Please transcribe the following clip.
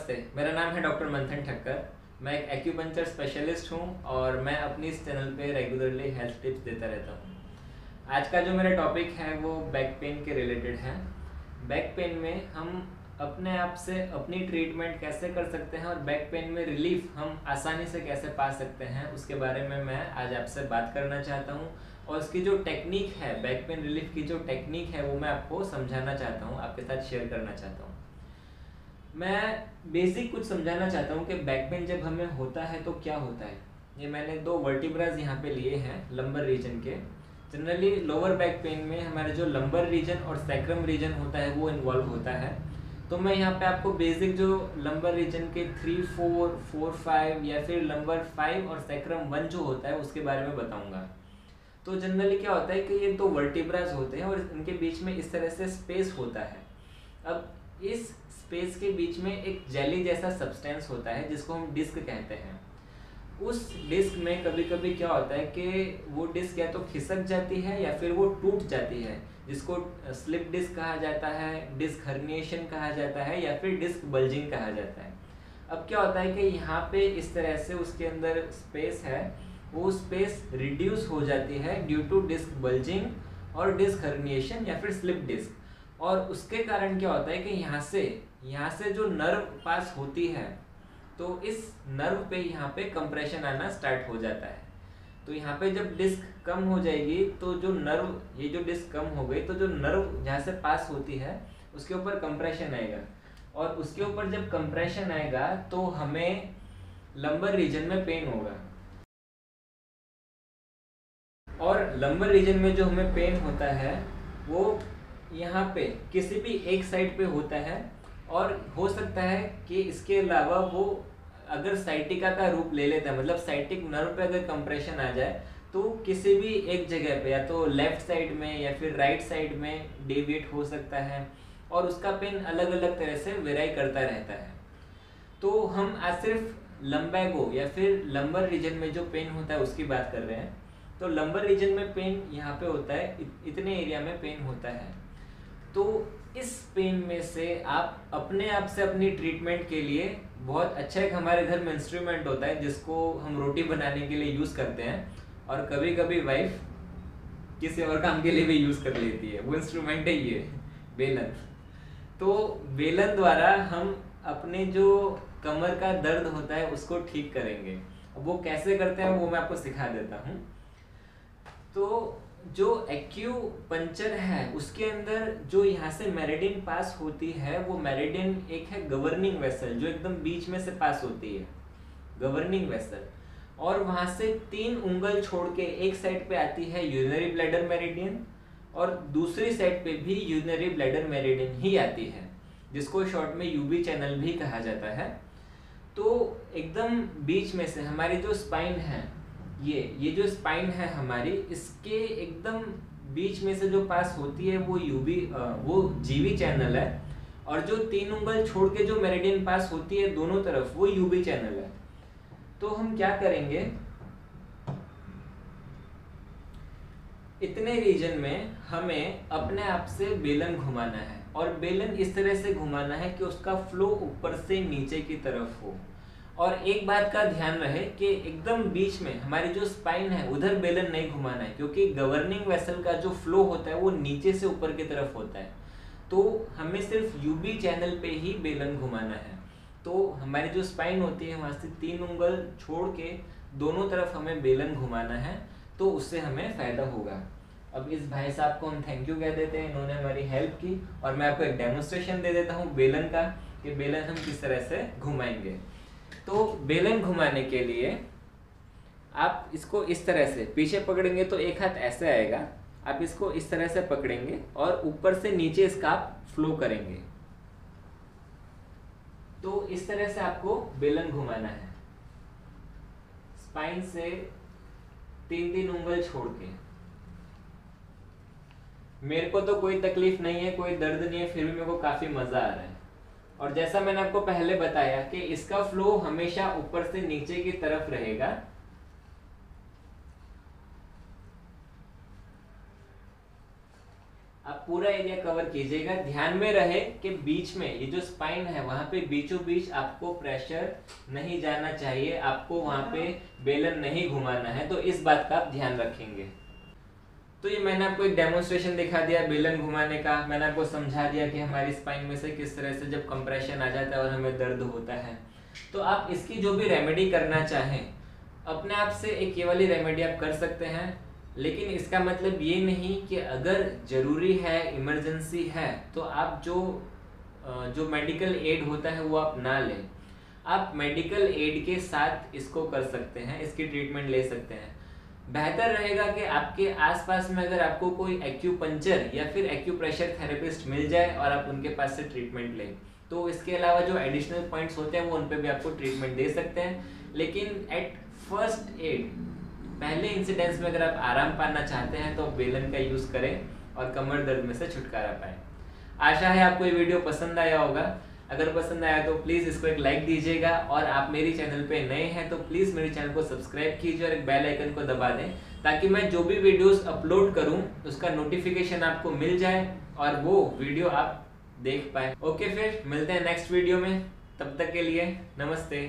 नमस्ते, मेरा नाम है डॉक्टर मंथन ठक्कर। मैं एक एक्यूपंक्चर स्पेशलिस्ट हूँ और मैं अपनी इस चैनल पे रेगुलरली हेल्थ टिप्स देता रहता हूँ। आज का जो मेरा टॉपिक है वो बैक पेन के रिलेटेड है। बैक पेन में हम अपने आप से अपनी ट्रीटमेंट कैसे कर सकते हैं और बैक पेन में रिलीफ हम आसानी से कैसे पा सकते हैं, उसके बारे में मैं आज आपसे बात करना चाहता हूँ। और उसकी जो टेक्निक है, बैक पेन रिलीफ की जो टेक्निक है, वो मैं आपको समझाना चाहता हूँ, आपके साथ शेयर करना चाहता हूँ। मैं बेसिक कुछ समझाना चाहता हूँ कि बैक पेन जब हमें होता है तो क्या होता है। ये मैंने दो वर्टिब्रास यहाँ पे लिए हैं लंबर रीजन के। जनरली लोअर बैक पेन में हमारे जो लंबर रीजन और सैक्रम रीजन होता है वो इन्वॉल्व होता है। तो मैं यहाँ पे आपको बेसिक जो लंबर रीजन के 3, 4, 4, 5 या फिर लंबर 5 और सैक्रम 1 जो होता है उसके बारे में बताऊँगा। तो जनरली क्या होता है कि ये दो वर्टिब्रास होते हैं और इनके बीच में इस तरह से स्पेस होता है। अब इस स्पेस के बीच में एक जेली जैसा सब्सटेंस होता है जिसको हम डिस्क कहते हैं। उस डिस्क में कभी कभी क्या होता है कि वो डिस्क या तो खिसक जाती है या फिर वो टूट जाती है, जिसको स्लिप डिस्क कहा जाता है, डिस्क हर्निएशन कहा जाता है या फिर डिस्क बल्जिंग कहा जाता है। अब क्या होता है कि यहाँ पे इस तरह से उसके अंदर स्पेस है, वो स्पेस रिड्यूस हो जाती है ड्यू टू डिस्क बल्जिंग और डिस्क हर्निएशन या फिर स्लिप डिस्क। और उसके कारण क्या होता है कि यहाँ से जो नर्व पास होती है तो इस नर्व पे यहाँ पे कंप्रेशन आना स्टार्ट हो जाता है। तो यहाँ पे जब डिस्क कम हो जाएगी तो जो नर्व, ये जो डिस्क कम हो गई तो जो नर्व जहाँ से पास होती है उसके ऊपर कंप्रेशन आएगा। और उसके ऊपर जब कंप्रेशन आएगा तो हमें लंबर रीजन में पेन होगा। और लंबर रीजन में जो हमें पेन होता है वो यहाँ पे किसी भी एक साइड पे होता है। और हो सकता है कि इसके अलावा वो अगर साइटिका का रूप ले लेता है, मतलब साइटिक नर्व पे अगर कंप्रेशन आ जाए तो किसी भी एक जगह पे या तो लेफ्ट साइड में या फिर राइट साइड में डेविएट हो सकता है और उसका पेन अलग अलग तरह से वेराई करता रहता है। तो हम आज सिर्फ लंबैगो या फिर लंबर रीजन में जो पेन होता है उसकी बात कर रहे हैं। तो लंबर रीजन में पेन यहाँ पे होता है, इतने एरिया में पेन होता है। तो इस पेन में से आप अपने आप से अपनी ट्रीटमेंट के लिए बहुत अच्छा, एक हमारे घर में इंस्ट्रूमेंट होता है जिसको हम रोटी बनाने के लिए यूज़ करते हैं और कभी कभी वाइफ किसी और काम के लिए भी यूज़ कर लेती है। वो इंस्ट्रूमेंट है ये बेलन। तो बेलन द्वारा हम अपने जो कमर का दर्द होता है उसको ठीक करेंगे। अब वो कैसे करते हैं वो मैं आपको सिखा देता हूँ। तो जो एक्यूपंक्चर है उसके अंदर जो यहाँ से मेरिडियन पास होती है, वो मेरिडियन एक है गवर्निंग वेसल जो एकदम बीच में से पास होती है, गवर्निंग वेसल। और वहाँ से 3 उंगल छोड़ के एक साइड पे आती है यूरिनरी ब्लैडर मेरिडियन और दूसरी साइड पे भी यूरिनरी ब्लैडर मेरिडियन ही आती है, जिसको शॉर्ट में यूबी चैनल भी कहा जाता है। तो एकदम बीच में से हमारी जो स्पाइन है, ये जो स्पाइन है हमारी, इसके एकदम बीच में से जो पास होती है वो जीवी चैनल है। और जो 3 उंगल छोड़ के जो मेरिडियन पास होती है दोनों तरफ, वो यूबी चैनल है। तो हम क्या करेंगे, इतने रीजन में हमें अपने आप से बेलन घुमाना है और बेलन इस तरह से घुमाना है कि उसका फ्लो ऊपर से नीचे की तरफ हो। और एक बात का ध्यान रहे कि एकदम बीच में हमारी जो स्पाइन है उधर बेलन नहीं घुमाना है, क्योंकि गवर्निंग वेसल का जो फ्लो होता है वो नीचे से ऊपर की तरफ होता है। तो हमें सिर्फ यूबी चैनल पे ही बेलन घुमाना है। तो हमारी जो स्पाइन होती है वहाँ से 3 उंगल छोड़ के दोनों तरफ हमें बेलन घुमाना है, तो उससे हमें फ़ायदा होगा। अब इस भाई साहब को हम थैंक यू कह देते हैं, इन्होंने हमारी हेल्प की। और मैं आपको एक डेमोन्स्ट्रेशन दे देता हूँ बेलन का, कि बेलन हम किस तरह से घुमाएंगे। तो बेलन घुमाने के लिए आप इसको इस तरह से पीछे पकड़ेंगे तो एक हाथ ऐसे आएगा, आप इसको इस तरह से पकड़ेंगे और ऊपर से नीचे इसका आप फ्लो करेंगे। तो इस तरह से आपको बेलन घुमाना है, स्पाइन से 3-3 उंगल छोड़ के। मेरे को तो कोई तकलीफ नहीं है, कोई दर्द नहीं है, फिर भी मेरे को काफी मजा आ रहा है। और जैसा मैंने आपको पहले बताया कि इसका फ्लो हमेशा ऊपर से नीचे की तरफ रहेगा। आप पूरा एरिया कवर कीजिएगा। ध्यान में रहे कि बीच में ये जो स्पाइन है वहां पे बीचों बीच आपको प्रेशर नहीं जाना चाहिए, आपको वहां पे बेलन नहीं घुमाना है, तो इस बात का आप ध्यान रखेंगे। तो ये मैंने आपको एक डेमोन्स्ट्रेशन दिखा दिया बेलन घुमाने का, मैंने आपको समझा दिया कि हमारी स्पाइन में से किस तरह से जब कंप्रेशन आ जाता है और हमें दर्द होता है। तो आप इसकी जो भी रेमेडी करना चाहें अपने आप से एक ये वाली रेमेडी आप कर सकते हैं, लेकिन इसका मतलब ये नहीं कि अगर ज़रूरी है, इमरजेंसी है, तो आप जो मेडिकल एड होता है वो आप ना लें। आप मेडिकल एड के साथ इसको कर सकते हैं, इसकी ट्रीटमेंट ले सकते हैं। बेहतर रहेगा कि आपके आसपास में अगर आपको कोई एक्यूपंक्चर या फिर एक्यूप्रेशर थेरेपिस्ट मिल जाए और आप उनके पास से ट्रीटमेंट लें। तो इसके अलावा जो एडिशनल पॉइंट्स होते हैं वो उन पे भी आपको ट्रीटमेंट दे सकते हैं, लेकिन एट फर्स्ट एड, पहले इंसिडेंस में अगर आप आराम पाना चाहते हैं तो आप बेलन का यूज़ करें और कमर दर्द में से छुटकारा पाएं। आशा है आपको ये वीडियो पसंद आया होगा। अगर पसंद आया तो प्लीज़ इसको एक लाइक दीजिएगा, और आप मेरी चैनल पे नए हैं तो प्लीज़ मेरे चैनल को सब्सक्राइब कीजिए और एक बेल आइकन को दबा दें, ताकि मैं जो भी वीडियोस अपलोड करूं उसका नोटिफिकेशन आपको मिल जाए और वो वीडियो आप देख पाए। ओके, फिर मिलते हैं नेक्स्ट वीडियो में, तब तक के लिए नमस्ते।